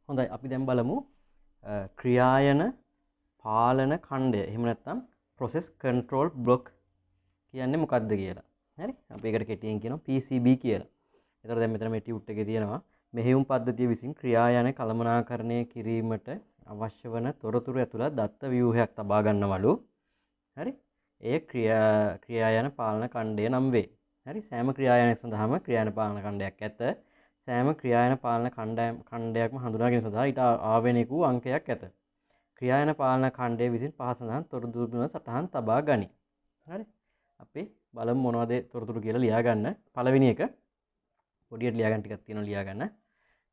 හොඳයි අපි දැන් බලමු ක්‍රියායන පාලන ඛණ්ඩය. එහෙම නැත්නම් process control block කියන්නේ මොකක්ද කියලා. හරි? අපි ඒකට කෙටියෙන් කියනවා PCB කියලා. ඒතර දැන් මෙතන මේ ටියුට් එකේ තියෙනවා මෙහෙයුම් පද්ධතිය විසින් ක්‍රියායන කළමනාකරණය කිරීමට අවශ්‍ය වන තොරතුරු ඇතුළත් දත්ත ව්‍යුහයක් තබා ගන්නවලු. හරි? ඒ ක්‍රියායන පාලන ඛණ්ඩය නම් වේ. හරි? සෑම ක්‍රියායනයක් සඳහාම ක්‍රියායන පාලන ඛණ්ඩයක් ඇත. සෑම ක්‍රියායන පාලන ඛණ්ඩයක්ම හඳුනා ගැනීම සඳහා ඊට ආවේනික වූ අංකයක් ඇත. ක්‍රියායන පාලන ඛණ්ඩය විසින් පහ සඳහන් තොරතුරු සටහන් තබා ගනී. හරි? අපි බලමු මොනවද තොරතුරු කියලා ලියා ගන්න. පළවෙනි එක පොඩියට ලියා ගන්න ටිකක් තියෙනවා ලියා ගන්න.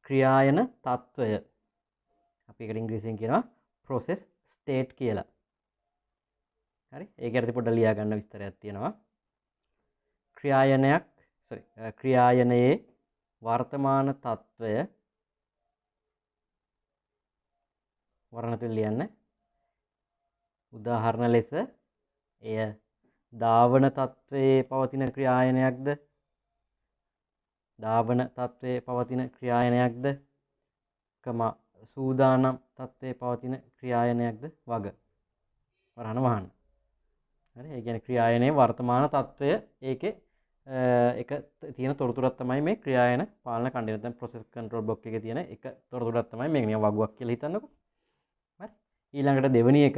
ක්‍රියායන තත්වය. අපි ඒකට ඉංග්‍රීසියෙන් කියනවා process state කියලා. හරි? ඒක යටතේ පොඩ්ඩක් ලියා ගන්න විස්තරයක් තියෙනවා. ක්‍රියායනයේ වර්තමාන තත්වය වර්ණතුල ලියන්න. උදාහරණ ලෙස එය ධාවන තත්වයේ පවතින ක්‍රියායනයක්ද සූදානම් තත්වයේ පවතින ක්‍රියායනයක්ද වග වරහන වහන්න. හරි? ඒ කියන්නේ ක්‍රියායනයේ වර්තමාන තත්වය ඒකේ එක තියෙන තොරතුරක් තමයි මේ ක්‍රියායන පාලන ඛණ්ඩය. නැත්නම් process control block එකේ තියෙන එක තොරතුරක් තමයි මේක. නිකන් වගුවක් කියලා හිතන්නකෝ. හරි? ඊළඟට දෙවෙනි එක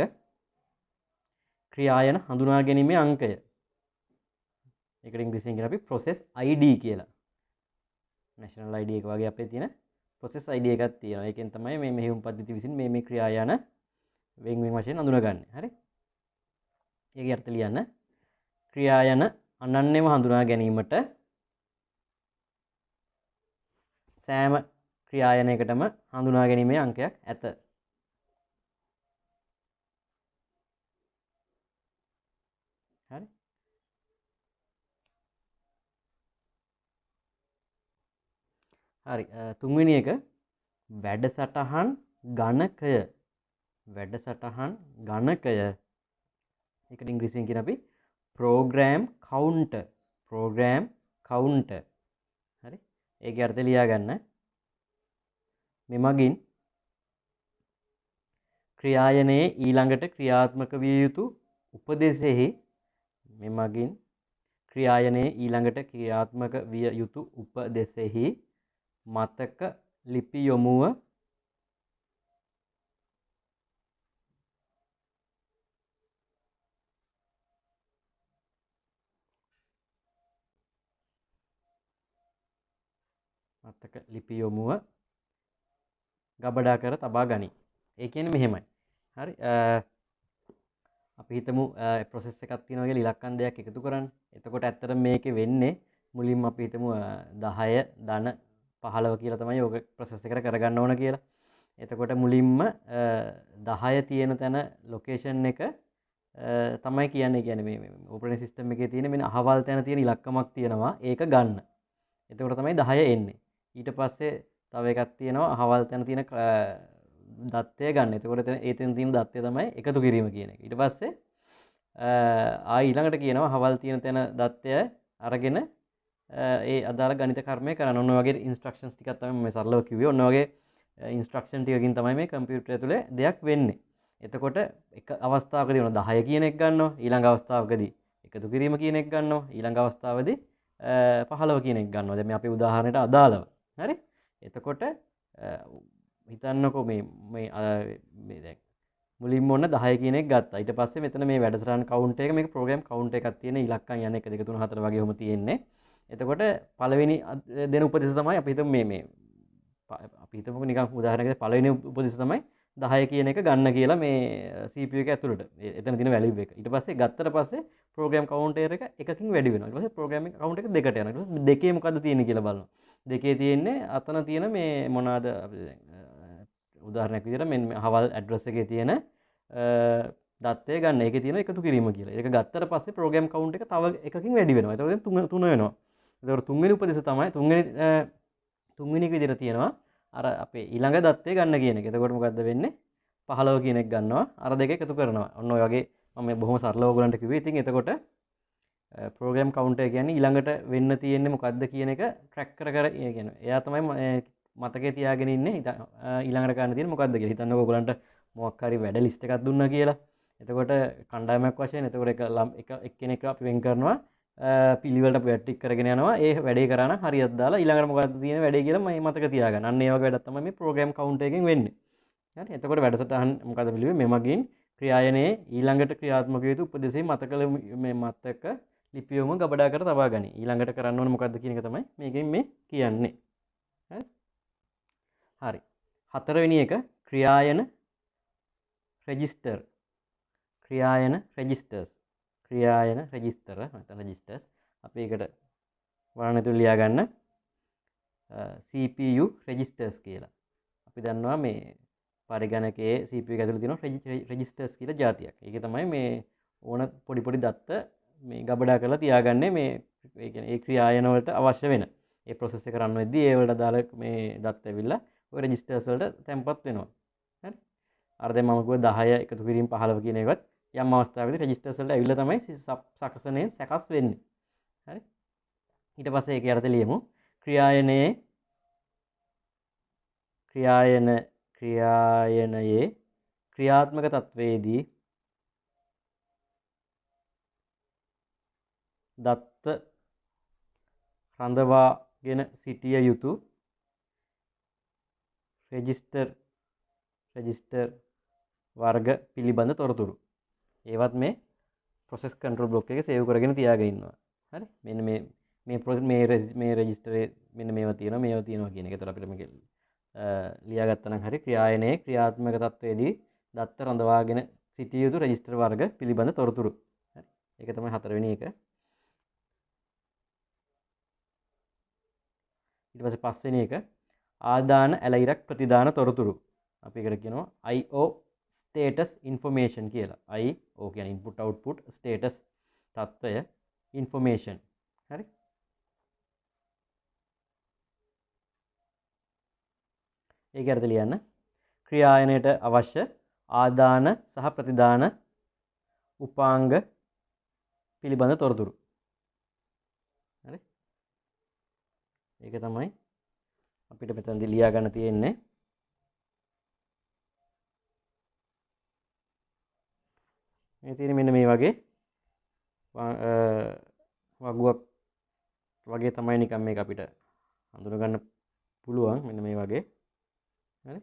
ක්‍රියායන හඳුනා ගැනීමේ අංකය. ඒකට ඉංග්‍රීසියෙන් කියන අපි process ID කියලා. national ID එක වගේ අපේ තියෙන process ID එකක් තියෙනවා. ඒකෙන් තමයි මේ මෙහෙයුම් පද්ධතිය විසින් මේ ක්‍රියායන වෙන් වශයෙන් හඳුනාගන්නේ. හරි? ඒක යටතේ ලියන්න. ක්‍රියායන අනන්‍යව හඳුනා ගැනීමට සෑම ක්‍රියායනයකටම හඳුනා ගැනීමේ අංකයක් ඇත. හරි? හරි. තුන්වෙනි එක වැඩසටහන් ගණකය. වැඩසටහන් ගණකය. ඒකට ඉංග්‍රීසියෙන් කියන අපි program counter. හරි? ඒකේ අර්ථය ලියා ගන්න. මෙමගින් ක්‍රියායනයේ ඊළඟට ක්‍රියාත්මක විය යුතු උපදෙසෙහි මතක ලිපි යොමුව ගබඩා කර තබා ගනී. ඒ කියන්නේ මෙහෙමයි. හරි? අපි හිතමු process එකක් තියෙනවා කියලා ඉලක්කම් දෙයක් එකතු කරන්න. එතකොට ඇත්තටම මේකේ වෙන්නේ මුලින්ම අපි හිතමු 10 ධන 15 කියලා තමයි ඕක process එකට කරගන්න ඕන කියලා. එතකොට මුලින්ම 10 තියෙන තැන location එක තමයි කියන්නේ මේ operating system එකේ තියෙන මෙන්න අහවල් තැන තියෙන ඉලක්කමක් තියෙනවා. ඒක ගන්න. එතකොට තමයි 10 එන්නේ. ඊට පස්සේ තව එකක් තියෙනවා අහවල් තැන තියෙන දත්තය ගන්න. එතකොට එතන තියෙන දත්තය තමයි එකතු කිරීම කියන එක. ඊට පස්සේ ආයි ඊළඟට කියනවා අහවල් තියෙන තැන දත්තය අරගෙන ඒ අදාළ ගණිත කර්මය කරන්න. ඔන්න වගේ ඉන්ස්ට්‍රක්ෂන්ස් ටිකක් තමයි මම සරලව කිව්වේ. ඔන්න වගේ ඉන්ස්ට්‍රක්ෂන් ටිකකින් තමයි මේ කම්පියුටර් ඇතුලේ දෙයක් වෙන්නේ. එතකොට එක අවස්ථාවකදී ඔන්න 10 කියන එක ගන්නවා. ඊළඟ අවස්ථාවකදී එකතු කිරීම කියන එක ගන්නවා. ඊළඟ අවස්ථාවේදී 15 කියන එක ගන්නවා. දැන් මේ අපේ උදාහරණයට අදාළව. හරි? එතකොට හිතන්නකෝ මේ දැන් මුලින්ම ඔන්න 10 කියන එක ගත්තා. ඊට පස්සේ මෙතන මේ වැඩසටහන් කවුන්ට් එක මේක ප්‍රෝග්‍රෑම් කවුන්ට් එකක් තියෙන ඉලක්කම් යන 1 2 3 4 වගේ ඔහොම තියෙන්නේ. එතකොට පළවෙනි දෙන උපදෙස තමයි අපි හිතමු අපි හිතමුකෝ නිකන් උදාහරණයකට පළවෙනි උපදෙස තමයි 10 කියන එක ගන්න කියලා මේ CPU එක ඇතුළට. එතන තියෙන වැලියු එක. ඊට පස්සේ ගත්තට පස්සේ ප්‍රෝග්‍රෑම් කවුන්ටර් එක එකකින් වැඩි වෙනවා. ඊට පස්සේ ප්‍රෝග්‍රෑම් කවුන්ට් එක දෙකට යනවා. ඊට පස්සේ දෙකේ මොකද්ද තියෙන්නේ කියලා බලනවා. දෙකේ තියෙන්නේ අතන තියෙන මේ මොනවාද අපි උදාහරණයක් විදිහට මෙන්න අහවල් ඇඩ්‍රස් එකේ තියෙන දත්තය ගන්න. ඒකේ තියෙන එකතු කිරීම කියලා. ඒක ගත්තට පස්සේ ප්‍රෝග්‍රෑම් කවුන්ට් එක තව එකකින් වැඩි වෙනවා. ඒතකොට 3 වෙනවා. ඒතකොට තුන්වෙනි උපදේශ තමයි තුන්වෙනි එක විදිහට තියෙනවා අර අපේ ඊළඟ දත්තය ගන්න කියන එක. එතකොට මොකද්ද වෙන්නේ? 15 කියන එක ගන්නවා. අර දෙක එකතු කරනවා. ඔන්න ඔය වගේ මම බොහොම සරලව ඔයගලන්ට කිව්වේ. ඉතින් එතකොට ප්‍රෝග්‍රෑම් කවුන්ටර් කියන්නේ ඊළඟට වෙන්න තියෙන්නේ මොකද්ද කියන එක ට්‍රැක් කර කියන්නේ. එයා තමයි මතකේ තියාගෙන ඉන්නේ ඊළඟට කරන්න තියෙන මොකද්ද කියලා. හිතන්නකෝ ඔයගලන්ට මොකක් හරි වැඩ ලිස්ට් එකක් දුන්නා කියලා. එතකොට කණ්ඩායමක් වශයෙන් එතකොට එක එක්කෙනෙක් අපි වෙන් කරනවා පිළිවෙලට අපි වැඩ ටික කරගෙන යනවා. ඒ වැඩේ කරා නම් හරියට දාලා ඊළඟට මොකද්ද තියෙන වැඩේ කියලා මම මතක තියාගන්න. අන්න ඒ වගේ වැඩක් තමයි මේ ප්‍රෝග්‍රෑම් කවුන්ටර් එකෙන් වෙන්නේ. හරි. එතකොට වැඩසටහන් මොකද පිළිවෙල මෙමගින් ක්‍රියායනයේ ඊළඟට ක්‍රියාත්මක යුතු උපදෙසේ මතක ලිපියවම ගබඩා කර තබා ගනි. ඊළඟට කරන්න ඕනේ මොකද්ද කියන එක තමයි මේකෙන් මේ කියන්නේ. හරි. හතරවෙනි එක ක්‍රියායන රෙජිස්ටර්. ක්‍රියායන රෙජිස්ටර්ස්. ක්‍රියායන රෙජිස්ටර් නැත්නම් රෙජිස්ටර්ස්. අපි ඒකට වරණ තුල ලියා ගන්න CPU රෙජිස්ටර්ස් කියලා. අපි දන්නවා මේ පරිගණකයේ CPU එක ඇතුළේ තියෙන රෙජිස්ටර්ස් කියලා જાතියක්. ඒකේ තමයි මේ ඕන පොඩි පොඩි දත්ත මේ ගබඩා කරලා තියාගන්නේ මේ ඒ කියන්නේ ඒ ක්‍රියායන වලට අවශ්‍ය වෙන. ඒ process එක run වෙද්දී ඒ වලට දාලා මේ දත්ත ඇවිල්ලා ඔය රෙජිස්ටර්ස් වලට තැන්පත් වෙනවා. හරි. අර දැන් මම කිව්වා 10 එකතු කිරීම 15 කියන එකත් යම් අවස්ථාවකදී රෙජිස්ටර්ස් වලට ඇවිල්ලා තමයි සකසණයෙන් සකස් වෙන්නේ. හරි. ඊට පස්සේ ඒක යටතේ ලියමු ක්‍රියායනයේ ක්‍රියාත්මක තත්වයේදී දත්ත රඳවාගෙන සිටිය යුතු රෙජිස්ටර් වර්ග පිළිබඳ තොරතුරු. ඒවත් මේ process control block එකේ සේව් කරගෙන තියාගෙන ඉන්නවා. හරි. මෙන්න මේ රෙජිස්ටරේ මෙන්න මේවා තියෙනවා කියන එක. ඒතර අපිට මේක ලියාගත්තා නම් හරි. ක්‍රියායනයේ ක්‍රියාත්මක තත්වයේදී දත්ත රඳවාගෙන සිටිය යුතු රෙජිස්ටර් වර්ග පිළිබඳ තොරතුරු. හරි. ඒක තමයි හතරවෙනි එක. ඊට පස්සේ පස්වෙනි එක ආදාන ඇලයිරක් ප්‍රතිදාන තොරතුරු. අපි ඒකට කියනවා IO status information කියලා. IO කියන්නේ input output status තත්ත්වය information. හරි. ඒක අර්ථ ලියන්න. ක්‍රියායනයට අවශ්‍ය ආදාන සහ ප්‍රතිදාන උපාංග පිළිබඳ තොරතුරු. හරි. ඒක තමයි අපිට මෙතනදී ලියා ගන්න තියෙන්නේ. මේ තියෙන මෙන්න මේ වගේ වගුවක් වගේ තමයි නිකන් මේක අපිට හඳුන ගන්න පුළුවන් මෙන්න මේ වගේ. හරි.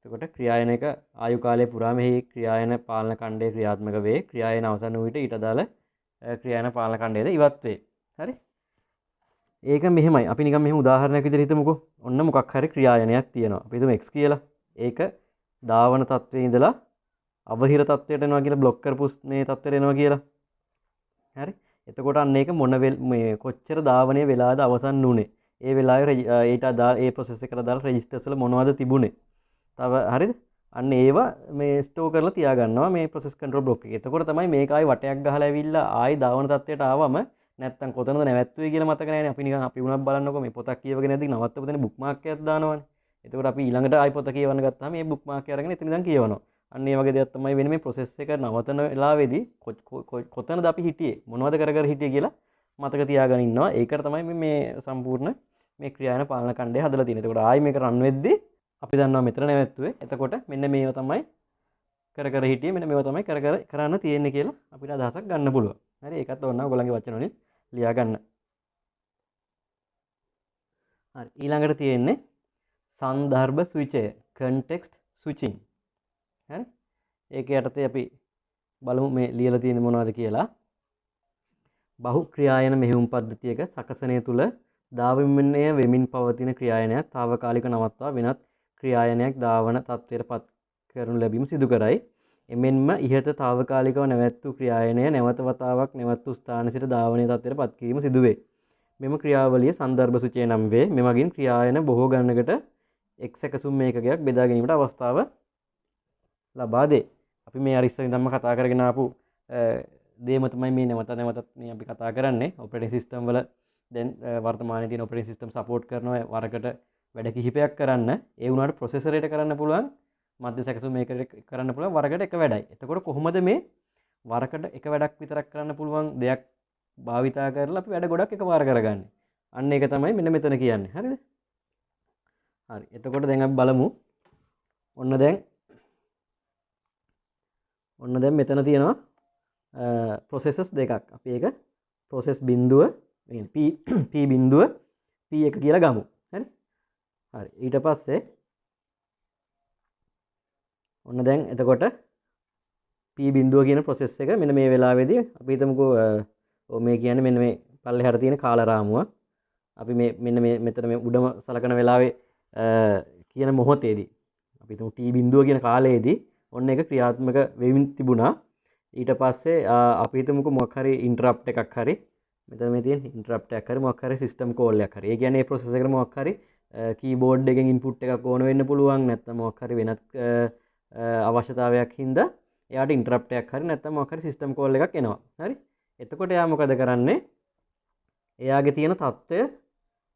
එතකොට ක්‍රියායනයක ආයු කාලය පුරා මෙහි ක්‍රියායන පාලන ඛණ්ඩය ක්‍රියාත්මක වේ. ක්‍රියායන අවසන් වූ විට ඊට අදාළ ක්‍රියායන පාලන ඛණ්ඩයද ඉවත් වේ. හරි. ඒක මෙහෙමයි. අපි නිකන් මෙහෙම උදාහරණයක් විදිහට හිතමුකෝ. ඔන්න මොකක් හරි ක්‍රියායනයක් තියෙනවා. අපි හිතමු x කියලා. ඒක ධාවන තත්ත්වයේ ඉඳලා අවහිර තත්ත්වයට එනවා කියලා බ්ලොක් කරපු මේ තත්ත්වයට එනවා කියලා. හරි. එතකොට අන්න ඒක මේ කොච්චර ධාවනය වෙලාද අවසන් වුනේ. ඒ වෙලාවේ ඊට අදාළ ඒ process එකට අදාළ registers වල මොනවද තිබුණේ. තව හරිද? අන්න ඒවා මේ ස්ටෝර් කරලා තියා ගන්නවා මේ process control block එකේ. එතකොට තමයි මේක ආයි වටයක් ගහලා ඇවිල්ලා ආයි ධාවන තත්ත්වයට ආවම නැත්තම් කොතනද නැවැත්තුවේ කියලා මතක නැහැ නේ. අපි නිකන් අපි උනත් බලන්නකො මේ පොතක් කියවගෙන නැද්දි නවත්තපු තැන බුක්මාර්ක් එකක් දානවනේ. එතකොට අපි ඊළඟට ආයි පොත කියවන්න ගත්තාම මේ බුක්මාර්ක් එක අරගෙන එතන ඉඳන් කියවනවා. අන්න ඒ වගේ දෙයක් තමයි වෙන්නේ මේ process එක නවතන වෙලාවේදී කොතනද අපි හිටියේ මොනවද කර හිටියේ කියලා මතක තියාගෙන ඉන්නවා. ඒකට තමයි මේ සම්පූර්ණ මේ ක්‍රියායන පාලන ඛණ්ඩය හදලා තියෙන්නේ. එතකොට ආයි මේක රන් වෙද්දී අපි දන්නවා මෙතන නැවැත්තුවේ. එතකොට මෙන්න මේව තමයි කර හිටියේ. මෙන්න මේව තමයි කරන්න තියෙන්නේ කියලා අපිට අදහසක් ගන්න පුළුවන්. හරි. ඒකත් ඕනනම් ඔයගොල්ලන්ගේ වචන වලින් ලියා ගන්න. හරි. ඊළඟට තියෙන්නේ සන්දර්භ ස්විචය context switching. හරි. ඒක යටතේ අපි බලමු මේ ලියලා තියෙන්නේ මොනවද කියලා. බහු ක්‍රියායන මෙහෙයුම් පද්ධතියක සකසනය තුල ධාවනය වෙමින් පවතින ක්‍රියායනයක් తాවකාලික නවත්වා වෙනත් ක්‍රියායනයක් ධාවන තත්ත්වයට පත් කරනු ලැබීම සිදු කරයි. එමෙන්ම ඉහත తాවකාලිකව නැවැත් වූ ක්‍රියායනය නැවත වතාවක් නැවැත් වූ ස්ථාන සිට ධාවනීය තත්ත්වයට පත් කිරීම සිදු වේ. මෙම ක්‍රියාවලිය සන්දර්භ සූචිය නම් වේ. මෙමගින් ක්‍රියායන බොහෝ ගණනකට එක් සැකසුම් මේකකයක් බෙදා ගැනීමට අවස්ථාව ලබා දේ. අපි මේ අර ඉස්සරින් ධම්ම කතා කරගෙන ආපු දේම තමයි මේ නැවතත් මේ අපි කතා කරන්නේ. ඔපරේටින් සිස්ටම් වල දැන් වර්තමානයේ තියෙන ඔපරේටින් සිස්ටම් සපෝට් කරනවා වරකට වැඩ කිහිපයක් කරන්න. ඒ වුණාට ප්‍රොසෙසර් එකට කරන්න පුළුවන් මධ්‍ය සැකසුම් මේකට කරන්න පුළුවන් වරකට එක වැඩයි. එතකොට කොහොමද මේ වරකට එක වැඩක් විතරක් කරන්න පුළුවන් දෙයක් භාවිතා කරලා අපි වැඩ ගොඩක් එකපාර කරගන්නේ? අන්න ඒක තමයි මෙන්න මෙතන කියන්නේ. හරිද? හරි. එතකොට දැන් අපි බලමු. ඔන්න දැන් මෙතන තියෙනවා processes දෙකක්. අපි ඒක process බිඳුව P බිඳුව P1 කියලා ගමු. හරි? හරි. ඊට පස්සේ ඔන්න දැන් එතකොට P බිඳුව කියන process එක මෙන්න මේ වෙලාවේදී අපි හිතමුකෝ මේ කියන්නේ මෙන්න මේ පල්ලෙහාට තියෙන කාල රාමුව. අපි මේ මෙන්න මේ මෙතන මේ උඩම සලකන වෙලාවේ කියන මොහොතේදී අපි හිතමු T බිඳුව කියන කාලයේදී ඔන්න ඒක ක්‍රියාත්මක වෙමින් තිබුණා. ඊට පස්සේ අපි හිතමුකෝ මොකක් හරි ඉන්ටරප්ට් එකක් හරි මෙතන මේ තියෙන ඉන්ටරප්ට් එකක් හරි මොකක් හරි සිස්ටම් කෝල් එකක් හරි. ඒ කියන්නේ මේ process එකට මොකක් හරි කීබෝඩ් එකෙන් ඉන්පුට් එකක් ඕන වෙන්න පුළුවන්. නැත්නම් මොකක් හරි වෙනත් අවශ්‍යතාවයක් හින්දා එයාට ඉන්ටරප්ට් එකක් හරි නැත්නම් මොකක් හරි සිස්ටම් කෝල් එකක් එනවා. හරි? එතකොට එයා මොකද කරන්නේ? එයාගේ තියෙන තත්ත්වය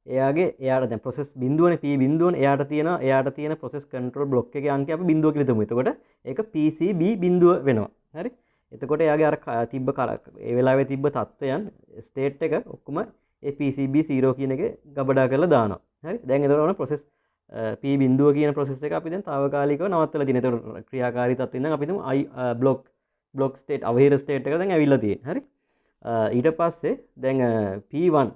එයාට දැන් process බිඳුවනේ P බිඳුවනේ එයාට තියෙන process control block එකේ අංකය අපි බිඳුව කියලා හිතමු. එතකොට ඒක PCB බිඳුව වෙනවා. හරි? එතකොට එයාගේ අර තිබ්බ ඒ වෙලාවේ තිබ්බ තත්ත්වයන් ස්ටේට් එක ඔක්කොම ඒ PCB 0 කියන එකේ ගබඩා කරලා දානවා. හරි? දැන් එතකොට ඔන්න process P බිඳුව කියන process එක අපි දැන් තාවකාලිකව නවත්තලා තියෙනවා. එතකොට ක්‍රියාකාරී තත්ත්වෙන් දැන් අපි හිතමු block state අවහිර state එක දැන් ඇවිල්ලා තියෙනවා. හරි? ඊට පස්සේ දැන් P1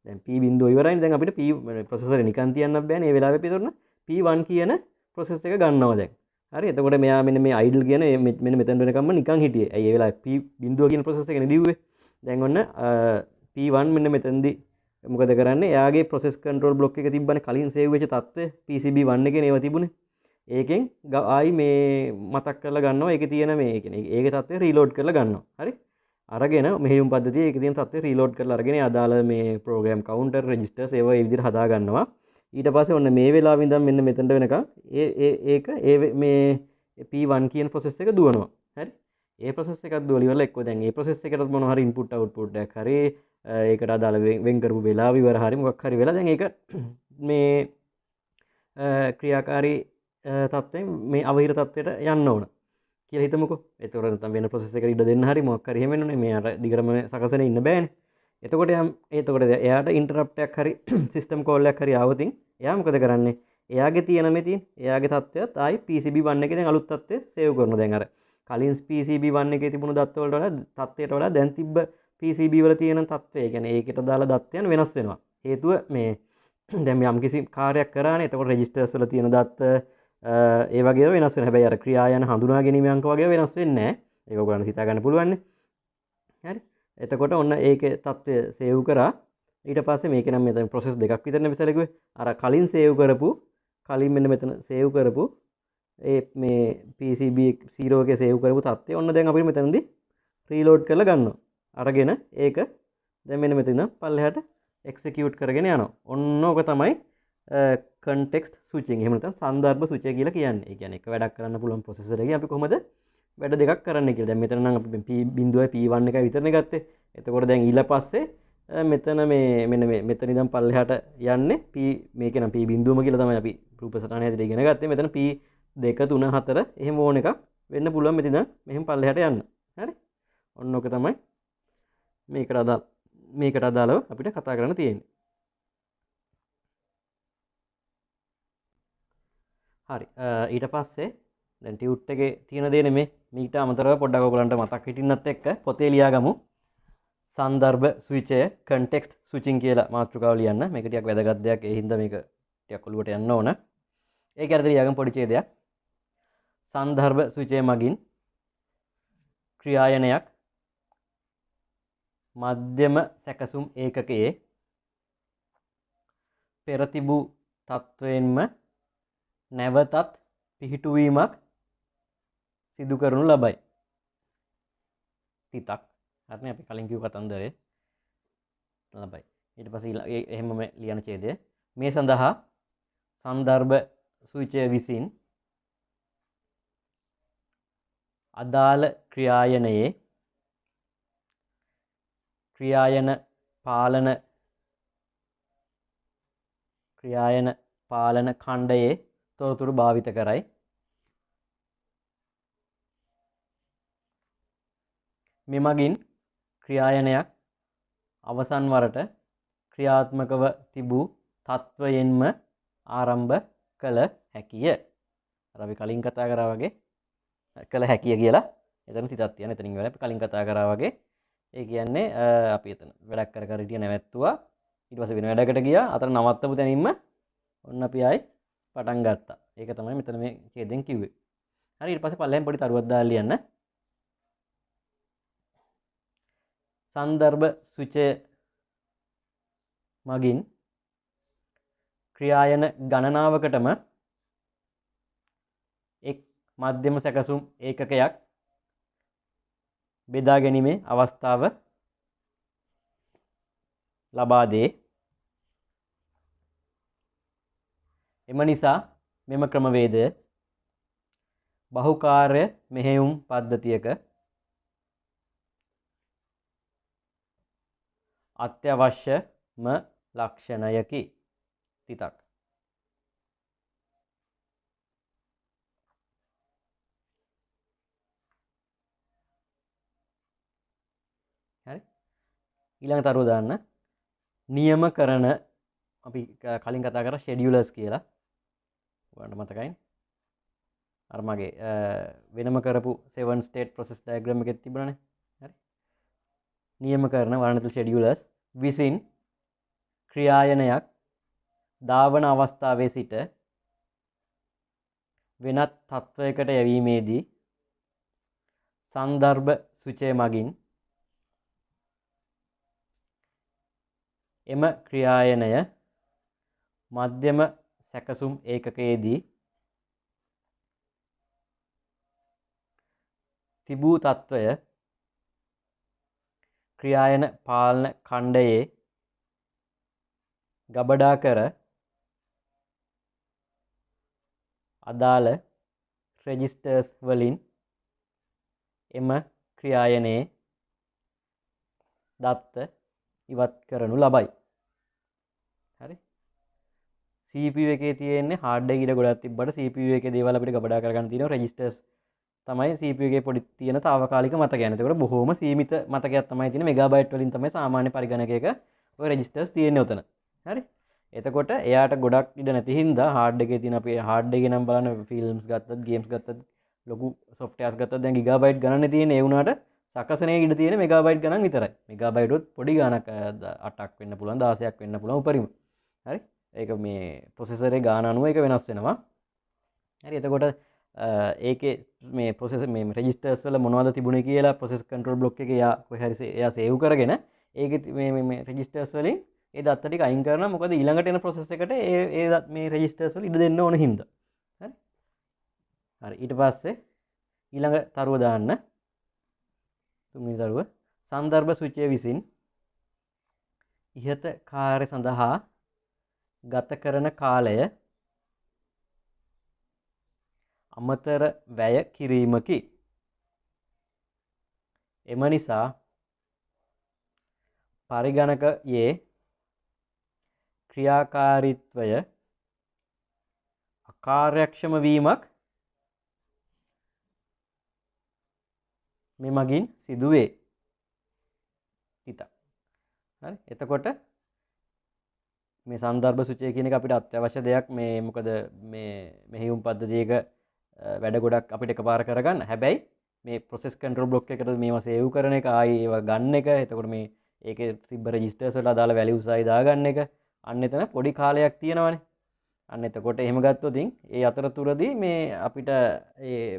දැන් P බිඳුව ඉවරයිනේ. දැන් අපිට P ප්‍රොසෙසරේ නිකන් තියන්නත් බෑනේ. මේ වෙලාවේ අපි උතන P1 කියන process එක ගන්නවා දැන්. හරි? එතකොට මෙයා මෙන්න මේ idle කියන මෙන්න මෙතන වෙනකම්ම නිකන් හිටියේ. ඇයි ඒ වෙලාවේ P බිඳුව කියන process එකනේ දිව්වේ. දැන් ඔන්න P1 මෙන්න මෙතනදී මොකද කරන්නේ? එයාගේ process control block එක තිබ්බනේ කලින් save වෙච්ච තත්ත්වය PCB1 එකේ නේව තිබුණේ. ඒකෙන් ආයි මේ මතක් කරලා ගන්නවා. ඒකේ තියෙන මේ කියන්නේ ඒකේ තත්ත්වය රීලෝඩ් කරලා ගන්නවා. හරි? අරගෙන මෙහෙයුම් පද්ධතිය ඒකේ තියෙන තත්ත්වය රීලෝඩ් කරලා අරගෙන අදාළ මේ ප්‍රෝග්‍රෑම් කවුන්ටර් රෙජිස්ටර්ස් ඒවා ඒ විදිහට හදා ගන්නවා. ඊට පස්සේ ඔන්න මේ වෙලාවෙ ඉඳන් මෙන්න මෙතනට වෙනකන් ඒක මේ P1 කියන process එක දුවනවා. හරි? ඒ process එකක් දුවලා ඉවරලා එක්කෝ දැන් ඒ process එකටත් මොනවා හරි input output එකක් හරි ඒකට අදාළ වෙන් කරපු වෙලාව ඉවර හරි මොකක් හරි වෙලා දැන් ඒක මේ ක්‍රියාකාරී තත්ත්වයෙන් මේ අවහිර තත්ත්වයට යන්න ඕන කියලා හිතමුකෝ. එතකොට නැත්නම් වෙන process එකකට ඉඩ දෙන්න හරි මොකක් හරි එහෙම වෙනවනේ. මේ අර දිගටම සකසනේ ඉන්න බෑනේ. එතකොට එයාට ඉන්ටරප්ට් එකක් හරි සිස්ටම් කෝල් එකක් හරි ආවොතින් එයා මොකද කරන්නේ? එයාගේ තියෙන එයාගේ තත්ත්වයත් ආයි PCB1 එකේ දැන් අලුත් තත්ත්වය සේව් කරනවා. දැන් අර කලින් PCB1 එකේ තිබුණු තත්ත්වයට වඩා දැන් තිබ්බ PCB වල තියෙන තත්ත්වය, ඒ කියන්නේ ඒකට දාලා දත්තයන් වෙනස් වෙනවා. හේතුව මේ දැන් යම් කිසි කාර්යයක් කරානේ. එතකොට රෙජිස්ටර්ස් වල තියෙන දත්ත ඒ වගේ වෙනස් වෙනවා. හැබැයි අර ක්‍රියා යන හඳුනා ගැනීම අංක වගේ වෙනස් වෙන්නේ නැහැ. ඒක ඔයගොල්ලන්ට හිතා ගන්න පුළුවන් නේ. හරි? එතකොට ඔන්න ඒකේ තත්ත්වය සේව් කරා. ඊට පස්සේ මේක නම් මෙතන process දෙකක් විතරනේ විසලකුවේ. අර කලින් සේව් කරපු කලින් මෙන්න මෙතන සේව් කරපු ඒ මේ PCB 0 එකේ සේව් කරපු තත්ත්වය ඔන්න දැන් අපිට මෙතනදී රීලෝඩ් කරලා ගන්නවා. අරගෙන ඒක දැන් මෙන්න මෙතන පල්ලෙහාට එක්සිකියුට් කරගෙන යනවා. ඔන්න ඕක තමයි context switching. එහෙම නැත්නම් සන්දර්භ ස්විචය කියලා කියන්නේ. ඒ කියන්නේ එක වැඩක් කරන්න පුළුවන් processor එකේ අපි කොහොමද වැඩ දෙකක් කරන්න කියලා. දැන් මෙතන නම් අපි P බිඳුවයි P1 එකයි විතරනේ ගත්තේ. එතකොට දැන් ඊළ පස්සේ මෙතන මේ මෙන්න මේ මෙතන ඉඳන් පල්ලෙහාට යන්නේ P මේක නම් P බිඳුවම කියලා තමයි අපි රූප සටහන හැටියට ඉගෙන ගත්තේ. මෙතන P 2 3 4 එහෙම ඕන එකක් වෙන්න පුළුවන් මෙතන මෙහෙම පල්ලෙහාට යන්න. හරි? ඔන්න ඔක තමයි මේකට අදාළව අපිට කතා කරන්න තියෙන්නේ. හරි. ඊට පස්සේ දැන් ටියුට් එකේ තියෙන දේ නෙමේ. මීට අමතරව පොඩ්ඩක් ඔයගලන්ට මතක් හිටින්නත් එක්ක පොතේ ලියාගමු. සන්දර්භ ස්විචය context switching කියලා මාතෘකාව ලියන්න. මේක ටිකක් වැදගත් දෙයක්. ඒ හින්දා මේක ටිකක් ඔලුවට යන්න ඕන. ඒක ඇරද ලියාගමු පොඩි ඡේදයක්. සන්දර්භ ස්විචය මගින් ක්‍රියායනයක් මධ්‍යම සැකසුම් ඒකකයේ පෙර තිබූ තත්වයෙන්ම නැවතත් පිහිටුවීමක් සිදු කරනු ලබයි. තිතක් හරිනේ අපි කලින් කිව්ව කතන්දරේ ලබයි. ඊට පස්සේ එහෙමම ලියන ඡේදය මේ සඳහා සන්දර්භ ස්විචය විසින් අදාළ ක්‍රියායනයේ ක්‍රියායන පාලන ඛණ්ඩයේ තොරතුරු භාවිත කරයි. මෙමගින් ක්‍රියායනයක් අවසන් වරට ක්‍රියාත්මකව තිබූ තත්වයෙන්ම ආරම්භ කළ හැකිය. අර අපි කලින් කතා කරා වගේ කළ හැකිය කියලා එතන තිතක් තියෙන. එතනින් වෙලා අපි කලින් කතා කරා වගේ ඒ කියන්නේ අපි එතන වැඩක් කර කර හිටිය නැවැත්තුවා. ඊට පස්සේ වෙන වැඩකට ගියා. අතන නවත්තපු තැනින්ම ඔන්න අපි ආයි පටන් ගත්තා. ඒක තමයි මෙතන මේ ඡේදයෙන් කිව්වේ. හරි ඊට පස්සේ පල්ලෙන් පොඩි තරුවක් දාලා ලියන්න. සන්දර්භ සුචය මගින් ක්‍රියායන ගණනාවකටම එක් මධ්‍යම සැකසුම් ඒකකයක් බෙදා ගැනීමේ අවස්ථාව ලබා දේ. එම නිසා මෙම ක්‍රමවේදය බහුකාර්ය මෙහෙයුම් පද්ධතියක අත්‍යවශ්‍යම ලක්ෂණයකි. තිතක්. හරි ඊළඟ තරුව දාන්න. නියම කරන අපි කලින් කතා කරා ෂෙඩියුලර්ස් කියලා. ඔයාලට මතකයිනේ? අර මගේ වෙනම කරපු 7 ස්ටේට් ප්‍රොසෙස් ඩයග්‍රෑම් එකෙත් තිබුණානේ. හරි. නියම කරන වර්ණතුල් ෂෙඩියුලර්ස් විසින් ක්‍රියායනයක් දාවන අවස්ථාවේ සිට වෙනත් තත්වයකට යැවීමේදී සන්දර්භ සුචය මගින් එම ක්‍රියායනය මධ්‍යම සැකසුම් ඒකකයේදී තිබූ තත්වය ක්‍රියායන පාලන ඛණ්ඩයේ ගබඩා කර අදාළ රෙජිස්ටර්ස් වලින් එම ක්‍රියායනයේ දත්ත ඉවත් කරනු ලබයි. හරි. CPU එකේ තියෙන්නේ hard disk ඉර ගොඩක් තිබ්බට CPU එකේ දේවල් අපිට ගබඩා කරගන්න තියෙනවා රෙජිස්ටර්ස් තමයි CPU එකේ පොඩි තියෙන తాවකාලික මතකයන්. ඒකට බොහොම සීමිත මතකයක් තමයි තියෙන්නේ. මෙගාබයිට් වලින් තමයි සාමාන්‍ය පරිගණකයක ඔය රෙජිස්ටර්ස් තියෙන්නේ උතන. හරි. එතකොට එයාට ගොඩක් ඉඩ නැති හින්දා hard එකේ තියෙන අපි hard එකේ නම් බලන්න ෆිල්ම්ස් ගත්තත් ගේම්ස් ගත්තත් ලොකු softwares ගත්තත් දැන් ගිගාබයිට් ගණනේ තියෙන්නේ. ඒ වුණාට සකසනේ ඉඩ තියෙන මෙගාබයිට් ගණන් විතරයි. මෙගාබයිට් උත් පොඩි ගණනක් 8ක් වෙන්න පුළුවන් 16ක් වෙන්න පුළුවන් උපරිම. හරි. ඒක මේ ප්‍රොසෙසරේ ගාන අනුව ඒක වෙනස් වෙනවා. හරි. එතකොට ඒකේ මේ ප්‍රොසෙසර් මේ රෙජිස්ටර්ස් වල මොනවද තිබුණේ කියලා ප්‍රොසෙස් කන්ට්‍රෝල් බ්ලොක් එකේ යා කොහේ හරි එයා සේව් කරගෙන ඒකේ මේ රෙජිස්ටර්ස් වලින් ඒ දත්ත ටික අයින් කරනවා. මොකද ඊළඟට එන ප්‍රොසෙස් එකට ඒ මේ රෙජිස්ටර්ස් වල ඉඩ දෙන්න ඕන හින්දා. හරි. හරි. ඊට පස්සේ ඊළඟ තරුව දාන්න. තුන්වෙනි තරුව සන්දර්භ සුචය විසින් ඉහත කාර්ය සඳහා ගත කරන කාලය අමතර වැය කිරීමකි. එම නිසා පරිගණකයේ ක්‍රියාකාරීත්වය අකාර්යක්ෂම වීමක් මෙමගින් සිදුවේ. හිතා. හරි. එතකොට මේ සන්දර්භ සුචය කියන එක අපිට අත්‍යවශ්‍ය දෙයක්. මේ මොකද මේ මෙහෙයුම් පද්ධතියක වැඩ ගොඩක් අපිට එකපාර කරගන්න. හැබැයි මේ ප්‍රොසෙස් කන්ට්‍රෝල් බ්ලොක් එකට මේවා සේව් කරන එක ආයි ඒවා ගන්න එක එතකොට මේ ඒකේ තිබ්බ රෙජිස්ටර්ස් වල අදාළ වැලියුස් ආයි දාගන්න එක අන්න එතන පොඩි කාලයක් තියෙනවනේ. අන්න එතකොට එහෙම ගත්තොත් ඒ අතරතුරදී මේ අපිට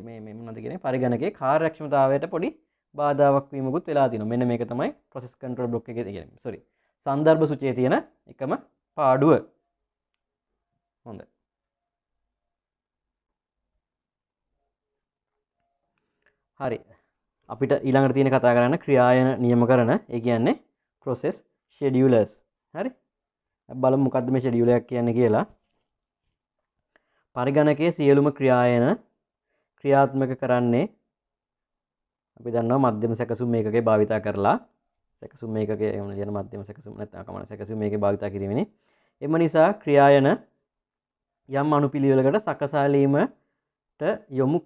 මේ මොනවද කියන්නේ පරිගණකයේ කාර්යක්ෂමතාවයට පොඩි බාධාවක් වීමකුත් වෙලා තියෙනවා. මෙන්න මේක තමයි ප්‍රොසෙස් කන්ට්‍රෝල් බ්ලොක් එකේ කියන්නේ සෝරි සන්දර්භ සුචයේ තියෙන එකම පාඩුව. හොඳයි. හරි. අපිට ඊළඟට තියෙන කතා කරන්න ක්‍රියායන නියම කරන ඒ කියන්නේ process schedulers. හරි. බලමු මොකද්ද මේ schedule එකක් කියන්නේ කියලා. පරිගණකයේ සියලුම ක්‍රියායන ක්‍රියාත්මක කරන්නේ අපි දන්නවා මධ්‍යම සැකසුම් මේකකේ භාවිතා කරලා සැකසුම් මේකකේ එහෙම කියන මධ්‍යම සැකසුම් නැත්නම් කමන සැකසුම් මේකේ භාවිතා කිරීමනේ. එම නිසා ක්‍රියායන යම් අනුපිළිවෙලකට සකසාලීමට යොමු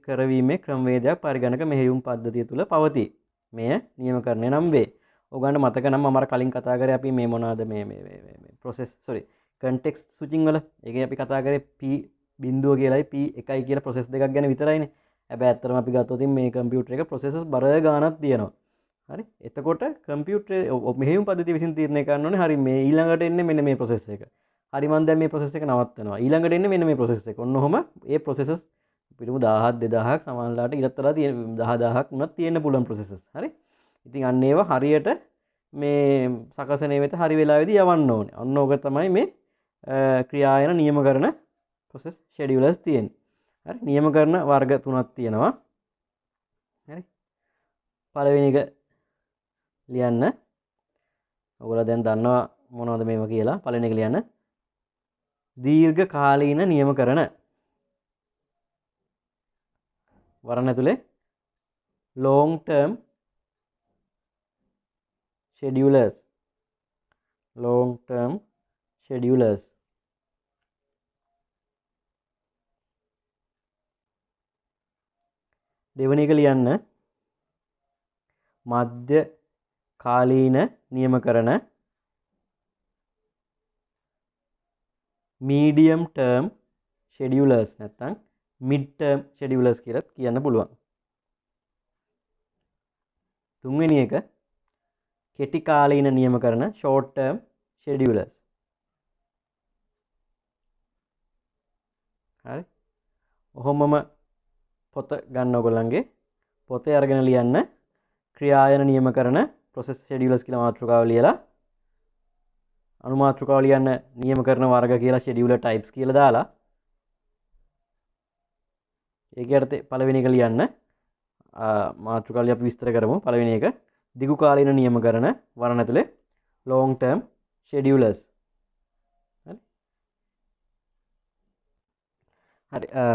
කරවීමේ ක්‍රමවේදයක් පරිගණක මෙහෙයුම් පද්ධතිය තුළ පවතී. මෙය නියම කරණය නම් වේ. ඔයගොල්ලන්ට මතක නම් මම අර කලින් කතා කරේ අපි මේ මොනවාද මේ process sorry context switching වල ඒකේ අපි කතා කරේ p බිඳුව කියලායි p එකයි කියලා process දෙකක් ගැන විතරයිනේ. හැබැයි ඇත්තටම අපි ගත්තොත් මේ කම්පියුටර් එක processes බර ගාණක් තියෙනවා. හරි. එතකොට කම්පියුටර් මෙහෙයුම් පද්ධතිය විසින් තීරණය කරන්න ඕනේ හරි මේ ඊළඟට එන්නේ මෙන්න මේ process එක. හරි මම දැන් මේ process එක නවත්තනවා. ඊළඟට එන්නේ මෙන්න මේ process එක. ඔන්න ඔහම ඒ processes පිටුම 1000ක් 2000ක් සමානලාට ඊටතරා 10000ක් උනත් තියෙන්න පුළුවන් processes. හරි. ඉතින් අන්න ඒවා හරියට මේ සකසනේ වෙත හරි වෙලාවෙදී යවන්න ඕනේ. අන්න ඕක තමයි මේ ක්‍රියායන නියම කරන process schedulers තියෙන්නේ. හරි. නියම කරන වර්ග තුනක් තියෙනවා. හරි. පළවෙනි එක ලියන්න. ඔයගොල්ලෝ දැන් දන්නවා මොනවද මේවා කියලා. පළවෙනි එක ලියන්න. දීර්ඝ කාලීන නියම කරන වරණ ඇතුලේ long term schedulers long term schedulers දෙවෙනි එක ලියන්න මධ්‍ය කාලීන නියම කරන medium term schedulers නැත්නම් mid term schedulers කියලා කියන්න පුළුවන්. තුන්වෙනි එක කෙටි කාලීන නියම කරන short term schedulers. හරි. ඔහොමම පොත ගන්න ඔයගොල්ලන්ගේ පොතේ අරගෙන ලියන්න ක්‍රියායන නියම කරන process schedulers කියලා මාතෘකාව ලියලා අනුමාතෘකාව ලියන්න නියම කරන වර්ග කියලා scheduler types කියලා දාලා ඒකේ අර්ථය පළවෙනි එක ලියන්න මාතෘකාව අපි විස්තර කරමු. පළවෙනි එක දිගු කාලීන නියම කරන වරණ ඇතුලේ long term schedulers. හරි.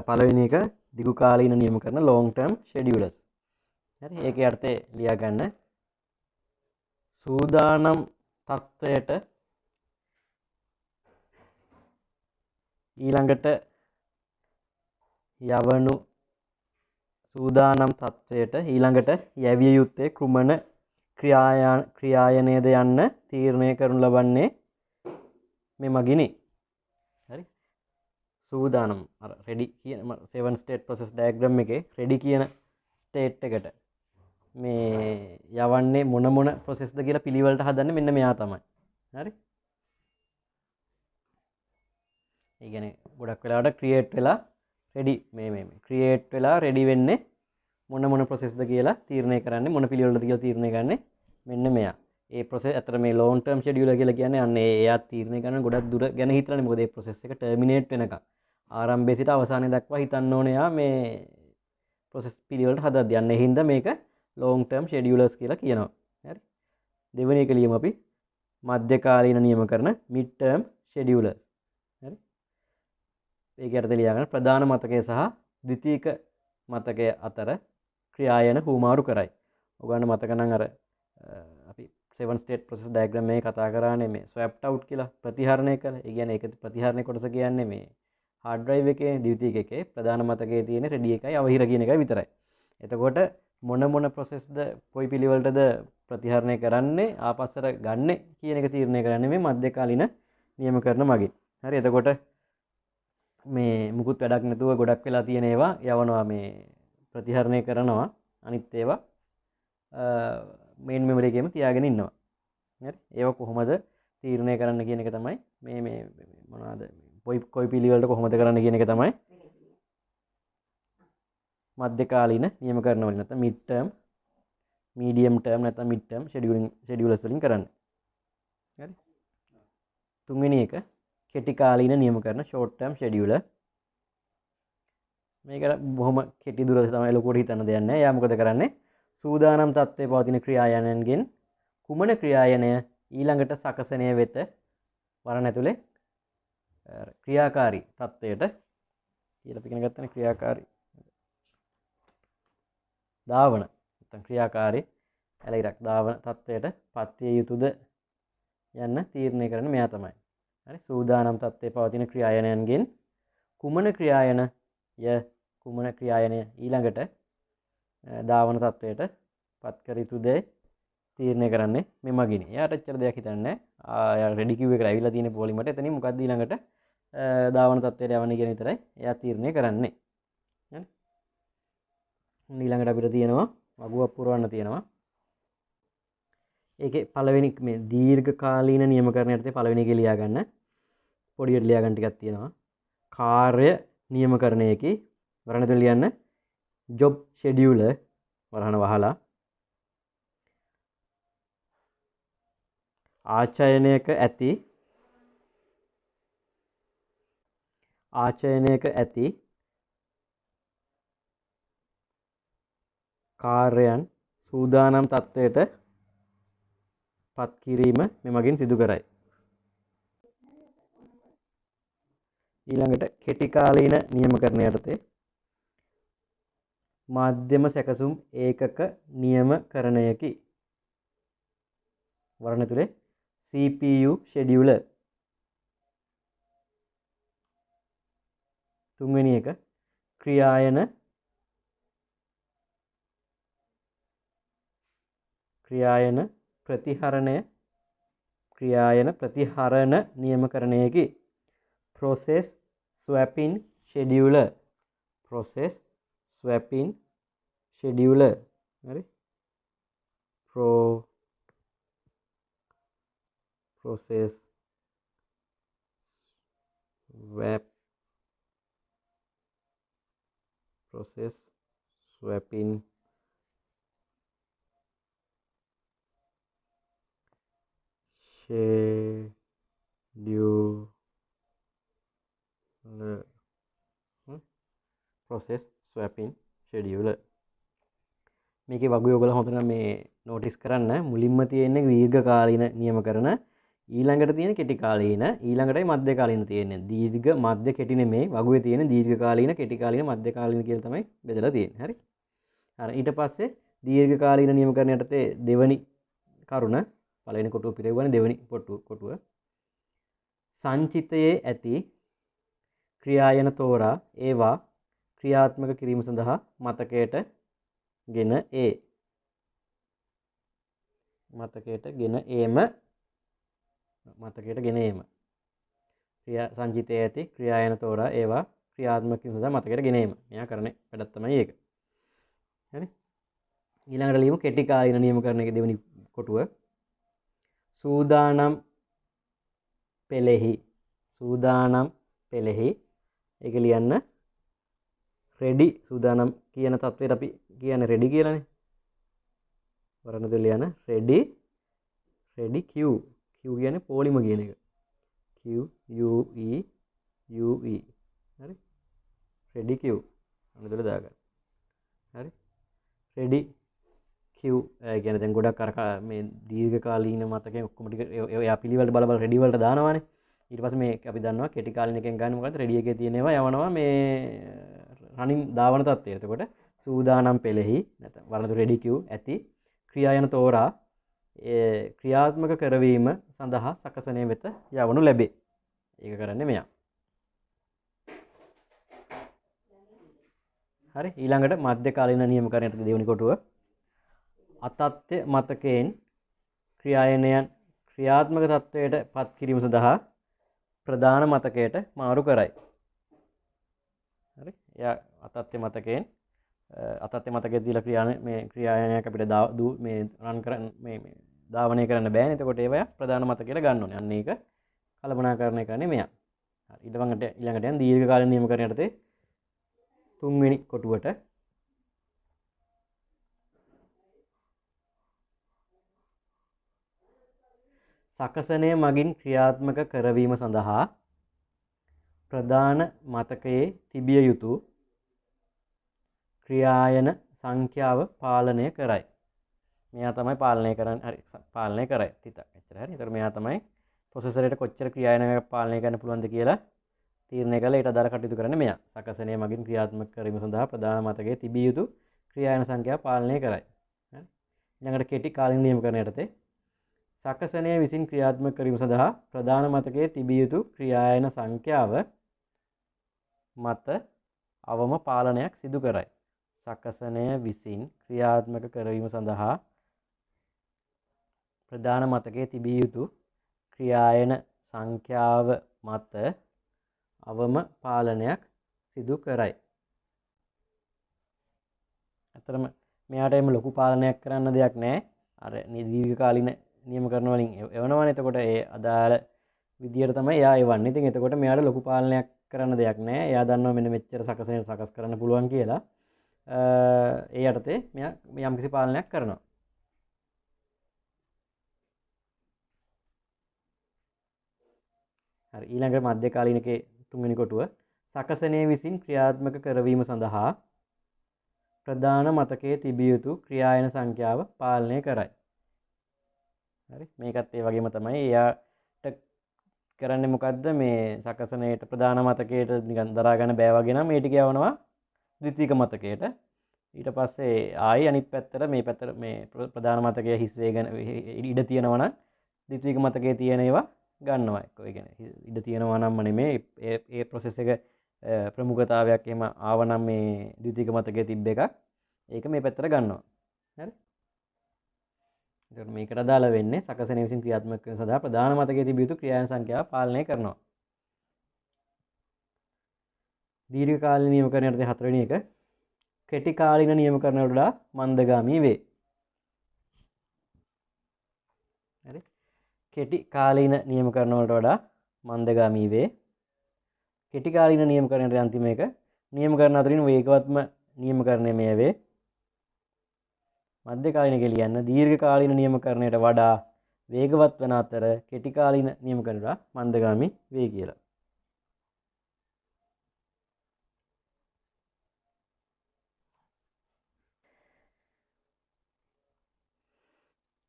පළවෙනි එක දිගු කාලීන නියම කරන long term schedulers. හරි. ඒකේ අර්ථය ලියා ගන්න. සූදානම් තත්වයට ඊළඟට යවනු සූදානම් තත්වයට ඊළඟට යැවිය යුත්තේ කුමන ක්‍රියායනයද යන්න තීරණය කරනු ලබන්නේ මෙමගිනි. හරි. සූදානම් අර ready කියන 7 state process diagram එකේ ready කියන state එකට මේ යවන්නේ මොන process ද කියලා පිළිවෙලට හදන්නේ මෙන්න මෙයා තමයි. හරි. ඒ කියන්නේ ගොඩක් වෙලාවට create වෙලා ready මේ create වෙලා ready වෙන්නේ මොන process ද කියලා තීරණය කරන්නේ මොන පිළිවෙලටද කියලා තීරණය කරන්නේ මෙන්න මෙයා. ඒ process අතර මේ long term scheduler කියලා කියන්නේ අන්න එයා තීරණය කරන ගොඩක් දුර ගැන හිතලානේ. මොකද මේ process එක terminate වෙනකම් ආරම්භයේ සිට අවසානයේ දක්වා හිතන්න ඕනේ යා මේ process පිළිවෙලට හදද්දී. අන්න ඒ හින්දා මේක long term schedulers කියලා කියනවා. හරි. දෙවෙනි එක ලියමු අපි මධ්‍යකාලීන නියම කරන mid term schedulers. හරි. ඒකේ අර්ථය ලියා ගන්න ප්‍රධාන මතකය සහ ද්විතීක මතකය අතර ක්‍රියායන හුමාරු කරයි. ඔයගොල්ලන්ට මතක නම් අර අපි 7 state process diagram එකේ කතා කරානේ මේ swapped out කියලා ප්‍රතිහරණය කළ. ඒ කියන්නේ ඒක ප්‍රතිහරණය කොටස කියන්නේ මේ hard drive එකේ ද්විතීක එකේ ප්‍රධාන මතකයේ තියෙන ready එකයි අවහිර කියන එකයි විතරයි. එතකොට මොන process ද කොයි පිළිවෙලටද ප්‍රතිහරණය කරන්නේ ආපස්සට ගන්න කියන එක තීරණය කරන්නේ මේ මධ්‍යකාලීන නියම කරන මගින්. හරි. එතකොට මේ මුකුත් වැඩක් නැතුව ගොඩක් වෙලා තියෙන ඒවා යවනවා මේ ප්‍රතිහරණය කරනවා. අනිත් ඒවා මේන් මෙමරි එකේම තියාගෙන ඉන්නවා. හරි. ඒව කොහොමද තීරණය කරන්න කියන එක තමයි මේ මොනවාද කොයි පිළිවෙලට කොහොමද කරන්න කියන එක තමයි මධ්‍යකාලීන නියම කරන වලින් නැත්නම් mid term medium term නැත්නම් mid term schedulers වලින් කරන්නේ. හරි. තුන්වෙනි එක කෙටි කාලීන නියම කරන short term scheduler. මේක බොහොම කෙටි දුරට තමයි ලොකුවට හිතන්න දෙයක් නැහැ. එයා මොකද කරන්නේ? සූදානම් තත්ත්වයේ පවතින ක්‍රියායනයන්ගෙන් කුමන ක්‍රියායනය ඊළඟට සකසනය වෙත වරණ ඇතුලේ ක්‍රියාකාරී තත්ත්වයට කියලා අපි ඉගෙන ගත්තනේ ක්‍රියාකාරී ධාවන නැත්නම් ක්‍රියාකාරී ඇලයිරක් ධාවන තත්ත්වයට පත්විය යුතුද යන්න තීරණය කරන මෙයා තමයි. හරි. සූදානම් තත්ත්වයේ පවතින ක්‍රියායනයන්ගෙන් කුමන ක්‍රියායනය ඊළඟට ධාවන තත්ත්වයට පත් කර යුතුද තීරණය කරන්නේ මේ මගින්. එයාට එච්චර දෙයක් හිතන්නේ නැහැ. එයා රෙඩි කිව් එකට ඇවිල්ලා තියෙන පොලිමට එතනින් මොකක්ද ඊළඟට ධාවන තත්ත්වයට යවන්නේ කියන විතරයි එයා තීරණය කරන්නේ. හරි. ඊළඟට අපිට තියෙනවා වගුවක් පුරවන්න තියෙනවා. ඒකේ පළවෙනි මේ දීර්ඝ කාලීන නියමකරණ යටතේ පළවෙනි එකේ ලියා ගන්න පොඩියට ලියා ගන්න ටිකක් තියෙනවා. කාර්ය නියමකරණයේකී වරණ තුන ලියන්න job scheduler වරහන වහලා ආචයනයක ඇති කාර්යයන් සූදානම් තත්ත්වයට පත් කිරීම මෙමගින් සිදු කරයි. ඊළඟට කෙටි කාලීන නියමකරණ යටතේ මාධ්‍යම සැකසුම් ඒකක නියමකරණයකි. වරණ තුලේ CPU scheduler. තුන්වෙනි එක ක්‍රියායන ප්‍රතිහරණ නියමකරණයකි. process swapping scheduler. හරි. process swapping scheduler. process swapping scheduler. මේකේ වගුවේ ඔයගොල්ලෝ හොඳට මේ නෝටිස් කරන්න මුලින්ම තියෙන්නේ දීර්ඝ කාලීන නියමකරණ, ඊළඟට තියෙන කෙටි කාලීන, ඊළඟටයි මධ්‍ය කාලීන තියෙන්නේ. දීර්ඝ මධ්‍ය කෙටි නෙමෙයි වගුවේ තියෙන දීර්ඝ කාලීන, කෙටි කාලීන, මධ්‍ය කාලීන කියලා තමයි බෙදලා තියෙන්නේ. හරි. හරි. ඊට පස්සේ දීර්ඝ කාලීන නියමකරණ යටතේ දෙවනි කරුණ පළවෙනි කොටුව පිරෙවුවානේ දෙවනි කොටුව සංචිතයේ ඇති ක්‍රියායන තෝරා ඒවා ක්‍රියාත්මක කිරීම සඳහා මතකයට ගෙන ඒම සංචිතයේ ඇති ක්‍රියායන තෝරා ඒවා ක්‍රියාත්මක කිරීම සඳහා මතකයට ගෙන ඒම. මෙයා කරන වැඩක් තමයි ඒක. හරි. ඊළඟට ලියමු කෙටි කාලීන නියමකරණයේ දෙවෙනි කොටුව සූදානම් පෙළෙහි ඒක ලියන්න රෙඩි සූදානම් කියන තත්ත්වයට අපි කියන්නේ රෙඩි කියලානේ. වරණ දෙක ලියන්න රෙඩි Q කියන්නේ පොලිම කියන එක. QUE. හරි. රෙඩි Q වරණ දෙක දාගන්න. හරි. රෙඩි Q කියන්නේ දැන් ගොඩක් අර මේ දීර්ඝ කාලීන මතකයෙන් ඔක්කොම ටික එයා පිළිවෙලට බල රෙඩි වලට දානවානේ. ඊට පස්සේ මේ අපි දන්නවා කෙටි කාලින එකෙන් ගන්න මොකද්ද රෙඩි එකේ තියෙන ඒවා යවනවා මේ රනින් දාවන තත්ත්වයට. එතකොට සූදානම් පෙළෙහි නැත්නම් වරණ රෙඩි කිව් ඇති ක්‍රියායන තෝරා ක්‍රියාත්මක කරවීම සඳහා සකසනය වෙත යවනු ලැබේ. ඒක කරන්නේ මෙයා. හරි. ඊළඟට මධ්‍ය කාලීන නියමකරණයට දෙවෙනි කොටුව අතත්්‍ය මතකයෙන් ක්‍රියායනයන් ක්‍රියාත්මක තත්ත්වයට පත් කිරීම සඳහා ප්‍රධාන මතකයට මාරු කරයි. හරි. එයා අතත්්‍ය මතකයෙන් අතත්්‍ය මතකයේ දීලා ක්‍රියායනයක් අපිට මේ රන් කරන්න මේ ධාවනය කරන්න බෑනේ. එතකොට ඒවා ප්‍රධාන මතකයට ගන්න ඕනේ. අන්න ඒක කළමනාකරණය කරන්නේ මෙයා. හරි. ඊළඟට යන දීර්ඝ කාලීන නියමකරණ යටතේ තුන්වෙනි කොටුවට සකසනය මගින් ක්‍රියාත්මක කරවීම සඳහා ප්‍රධාන මතකයේ තිබිය යුතු ක්‍රියායන සංඛ්‍යාව පාලනය කරයි. මෙයා තමයි පාලනය කරන්නේ. හරි. පාලනය කරයි. තිත. එච්චර හරි. ඒතර මෙයා තමයි ප්‍රොසෙසරයට කොච්චර ක්‍රියායනයක් පාලනය කරන්න පුළුවන්ද කියලා තීරණය කරලා ඊට අදාළ කටයුතු කරන්නේ මෙයා. සකසනය මගින් ක්‍රියාත්මක කිරීම සඳහා ප්‍රධාන මතකයේ තිබිය යුතු ක්‍රියායන සංඛ්‍යාව පාලනය කරයි. හරි. ඊළඟට කෙටි කාලින නියමකරණ යටතේ සකසනය විසින් ක්‍රියාත්මක කිරීම සඳහා ප්‍රධාන මතකයේ තිබිය යුතු ක්‍රියායන සංඛ්‍යාව මත අවම පාලනයක් සිදු කරයි. සකසනය විසින් ක්‍රියාත්මක කරවීම සඳහා ප්‍රධාන මතකයේ තිබිය යුතු ක්‍රියායන සංඛ්‍යාව මත අවම පාලනයක් සිදු කරයි. ඇත්තටම මෙයාට එම ලොකු පාලනයක් කරන්න දෙයක් නැහැ. අර දීර්ඝකාලීන නියමකරණ වලින් එවනවනේ. එතකොට ඒ අදාළ විදියට තමයි එයා එවන්නේ. ඉතින් එතකොට මෙයාට ලොකු පාලනයක් කරන්න දෙයක් නැහැ. එයා දන්නවා මෙන්න මෙච්චර සකස් කරන්න පුළුවන් කියලා. ඒ යටතේ මෙයා යම්කිසි පාලනයක් කරනවා. හරි, ඊළඟ මධ්‍යකාලීනකේ තුන්වෙනි කොටුව සකසනයේ විසින් ක්‍රියාත්මක කරවීම සඳහා ප්‍රධාන මතකයේ තිබිය යුතු ක්‍රියායන සංඛ්‍යාව පාලනය කරයි. හරි, මේකත් ඒ වගේම තමයි. එයාට කරන්නේ මොකද්ද? මේ සකසනයේට ප්‍රධාන මතකයට නිකන් දරා ගන්න බෑ වගේ නම් මේ ටික යවනවා ද්විතීයික මතකයට. ඊට පස්සේ ආයි අනිත් පැත්තට මේ පැත්තට මේ ප්‍රධාන මතකයේ හිස් වේගන ඉඩ තියෙනවා නම් ද්විතීයික මතකයේ තියෙන ඒවා ගන්නවා. ඒ කියන්නේ ඉඩ තියෙනවා නම්ම නෙමෙයි, ඒ ප්‍රොසෙස් එක ප්‍රමුඛතාවයක් එහෙම ආවනම් මේ ද්විතීයික මතකයේ තිබ්බ එකක් ඒක මේ පැත්තට ගන්නවා. හරි, එතකොට මේකට අදාළ වෙන්නේ සකසනය විසින් ක්‍රියාත්මක කරන සඳහා ප්‍රධාන මතකයේ තිබිය යුතු ක්‍රියායන සංඛ්‍යාව පාලනය කරනවා. දීර්ඝකාලීන නියමකරණයට හතරවෙනි එක කෙටි කාලීන නියමකරණයට වඩා මන්දගාමී වේ. හරි, කෙටි කාලීන නියමකරණ වලට වඩා මන්දගාමී වේ. කෙටි කාලීන නියමකරණයට අන්තිම එක නියමකරණ අතරින් වේගවත්ම නියමකරණය මෙය වේ. මධ්‍යකාලීන කියන්න දීර්ඝකාලීන නියමකරණයට වඩා වේගවත් වන අතර කෙටි කාලීන නියමකරණයට වඩා මන්දගාමී වේ කියලා.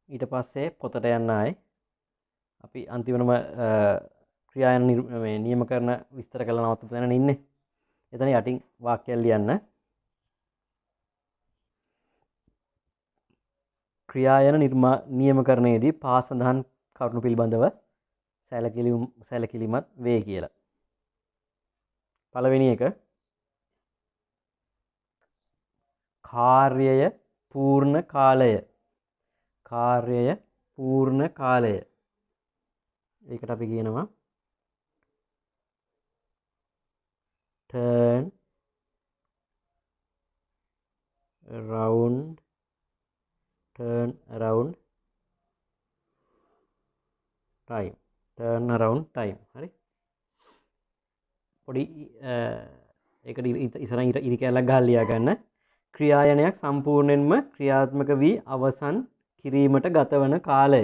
ඊට පස්සේ පොතට යන්න ආයේ අපි අන්තිමටම ක්‍රියායන නියමකරණ විස්තර කරලා නවත්තපු තැන ඉන්නේ. එතන යටින් වාක්‍යයක් ලියන්න. ක්‍රියායන නියමකරණයේදී පා සඳහන් කරුණු පිළිබඳව සැලකිලිමත් වේ කියලා. පළවෙනි එක කාර්යය පූර්ණ කාලය. කාර්යය පූර්ණ කාලය. ඒකට අපි කියනවා turn around time. turn around time. හරි, පොඩි ඒකට ඉස්සරහින් ඉරි කැලක් ගහලා ලියා ගන්න. ක්‍රියායනයක් සම්පූර්ණයෙන්ම ක්‍රියාත්මක වී අවසන් කිරීමට ගතවන කාලය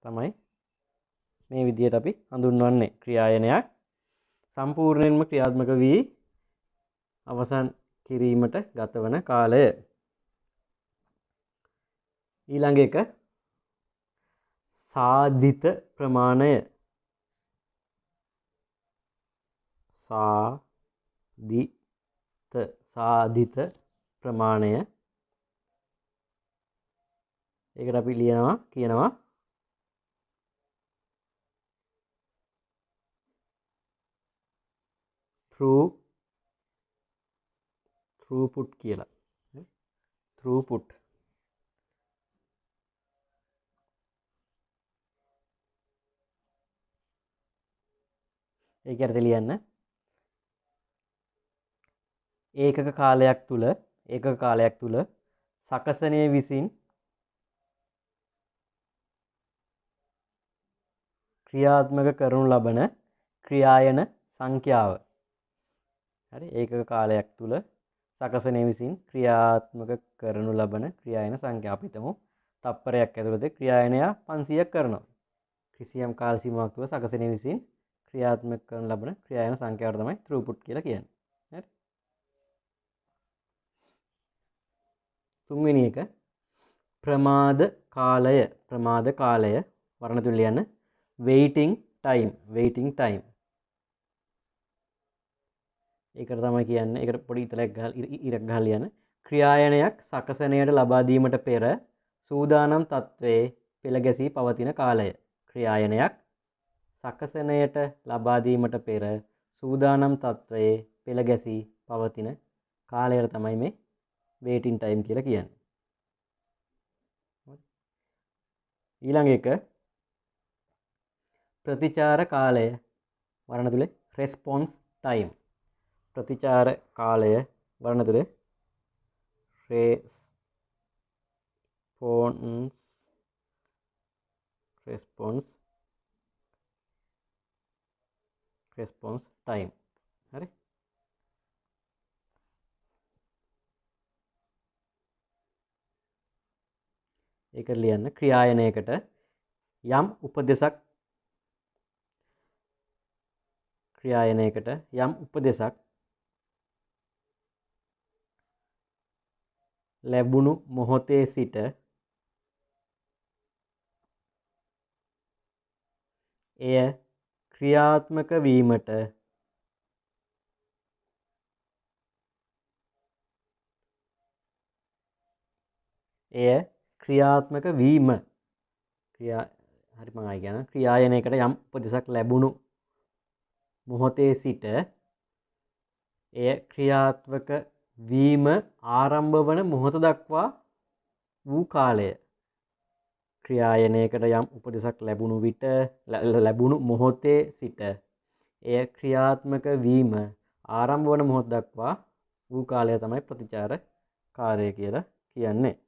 තමයි මේ විදිහට අපි හඳුන්වන්නේ. ක්‍රියායනයක් සම්පූර්ණයෙන්ම ක්‍රියාත්මක වී අවසන් කිරීමට ගතවන කාලය. ඊළඟ එක සාධිත ප්‍රමාණය. සාධිත ප්‍රමාණය. ඒකට අපි කියනවා throughput කියලා. throughput. ඒක අර්ථය ලියන්න. ඒකක කාලයක් තුල සකසනය විසින් ක්‍රියාත්මක කරනු ලබන ක්‍රියායන සංඛ්‍යාව. හරි, ඒකක කාලයක් තුල සකසනය විසින් ක්‍රියාත්මක කරනු ලබන ක්‍රියායන සංඛ්‍යාව. අපි හිතමු තප්පරයක් ඇතුළත ක්‍රියායනය 500ක් කරනවා. කිසියම් කාල සීමාවක් තුළ සකසනය විසින් ක්‍රියාත්මක කරනු ලබන ක්‍රියායන සංඛ්‍යාවට තමයි throughput කියලා කියන්නේ. හරි, තුන්වෙනි එක ප්‍රමාද කාලය වර්ණ තුන ලියන්න. waiting time. ඒකට තමයි කියන්නේ. ඒකට පොඩි ඉරක් ගහලා ලියන්න. ක්‍රියායනයක් සකසනයට ලබා දීමට පෙර සූදානම් තත්වයේ පෙළ ගැසී පවතින කාලය. ක්‍රියායනයක් සකසනයට ලබා දීමට පෙර සූදානම් තත්වයේ පෙළ ගැසී පවතින කාලයට තමයි මේ waiting time කියලා කියන්නේ. ඊළඟ එක ප්‍රතිචාර කාලය වර්ණ තුලේ response time. ප්‍රතිචාර කාලය වර්ණ තුලේ response time. හරි. ඒක ලියන්න ක්‍රියායනයකට යම් උපදේශක් ලැබුණු මොහොතේ සිට එය ක්‍රියාත්මක වීමට ක්‍රියායනයකට යම් උපදෙසක් ලැබුණු මොහොතේ සිට එය ක්‍රියාත්මක වීම ආරම්භ වන මොහොත දක්වා වූ කාලය. ක්‍රියායනයකට යම් උපදෙසක් ලැබුණු මොහොතේ සිට එය ක්‍රියාත්මක වීම ආරම්භ වන මොහොත දක්වා වූ කාලය තමයි ප්‍රතිචාර කාලය කියලා කියන්නේ.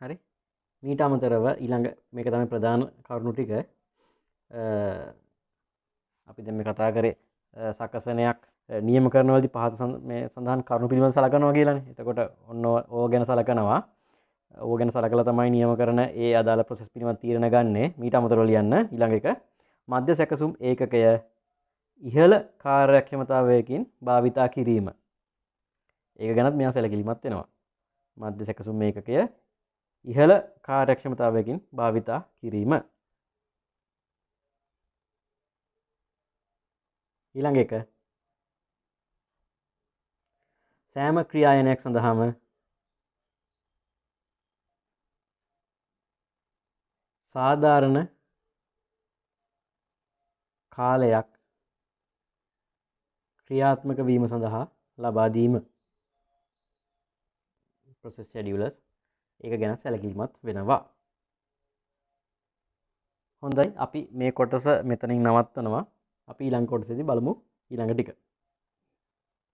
හරි. මීට අමතරව ඊළඟ මේක තමයි ප්‍රධාන කරුණු ටික. අපි දැන් මේ කතා කරේ සකසනයක් නියම කරනවලදී පහත මේ සඳහන් කරුණු පිළිබඳව සලකනවා කියලානේ. එතකොට ඔන්න ඕක ගැන සලකනවා. ඕක ගැන සලකලා තමයි නියම කරන ඒ අදාළ ප්‍රොසෙස් පිළිබඳ තීරණ ගන්නෙ. මීට අමතරව ලියන්න ඊළඟ එක මධ්‍ය සැකසුම් ඒකකය ඉහළ කාර්යක්ෂමතාවයකින් භාවිතා කිරීම. ඒක ගැනත් මෙයා සැලකිලිමත් වෙනවා. මධ්‍ය සැකසුම් ඒකකය ඉහළ කාර්යක්ෂමතාවයකින් භාවිතා කිරීම. ඊළඟ එක සෑම ක්‍රියායනයක් සඳහාම සාධාරණ කාලයක් ක්‍රියාත්මක වීම සඳහා ලබා දීම. process schedulers ඒක ගැන සැලකිලිමත් වෙනවා. හොඳයි අපි මේ කොටස මෙතනින් නවත්තනවා. අපි ඊළඟ කොටසේදී බලමු ඊළඟ ටික.